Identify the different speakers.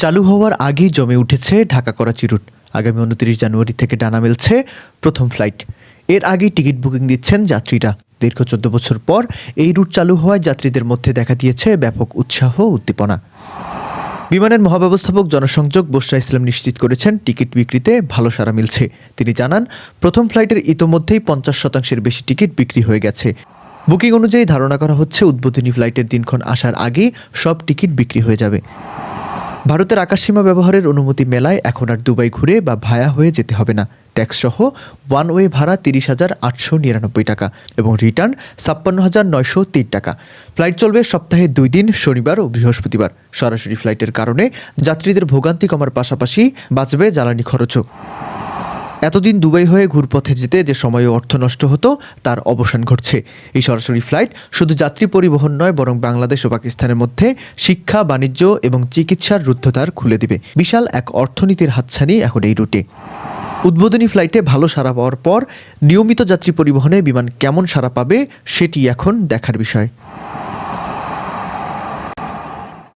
Speaker 1: চালু হওয়ার আগেই জমে উঠেছে ঢাকা করাচি রুট। আগামী 29 জানুয়ারি থেকে ডানা মেলছে প্রথম ফ্লাইট। এর আগেই টিকিট বুকিং দিচ্ছেন যাত্রীরা। দীর্ঘ 14 বছর পর এই রুট চালু হওয়ায় যাত্রীদের মধ্যে দেখা দিয়েছে ব্যাপক উৎসাহ উদ্দীপনা। বিমানের মহাব্যবস্থাপক জনসংযোগ বশরা ইসলাম নিশ্চিত করেছেন টিকিট বিক্রিতে ভালো সাড়া মিলছে। তিনি জানান, প্রথম ফ্লাইটের ইতোমধ্যেই 50% বেশি টিকিট বিক্রি হয়ে গেছে। বুকিং অনুযায়ী ধারণা করা হচ্ছে উদ্বোধনী ফ্লাইটের দিনক্ষণ আসার আগেই সব টিকিট বিক্রি হয়ে যাবে। ভারতের আকাশসীমা ব্যবহারের অনুমতি মেলায় এখন আর দুবাই ঘুরে বা ভায়া হয়ে যেতে হবে না। ট্যাক্সসহ ওয়ান ওয়ে ভাড়া 30,899 টাকা এবং রিটার্ন 56,903 টাকা। ফ্লাইট চলবে সপ্তাহে 2 দিন, শনিবার ও বৃহস্পতিবার। সরাসরি ফ্লাইটের কারণে যাত্রীদের ভোগান্তি কমার পাশাপাশি বাঁচবে জ্বালানি খরচও। এতদিন দুবাই হয়ে ঘুরপথে যেতে যে সময় ও অর্থ নষ্ট হতো, তার অবসান ঘটছে। এই সরাসরি ফ্লাইট শুধু যাত্রী পরিবহন নয়, বরং বাংলাদেশ ও পাকিস্তানের মধ্যে শিক্ষা, বাণিজ্য এবং চিকিৎসার রুদ্ধদ্বার খুলে দিবে। বিশাল এক অর্থনীতির হাতছানি এখন এই রুটে। উদ্বোধনী ফ্লাইটে ভালো সাড়া পাওয়ার পর নিয়মিত যাত্রী পরিবহনে বিমান কেমন সাড়া পাবে, সেটি এখন দেখার বিষয়।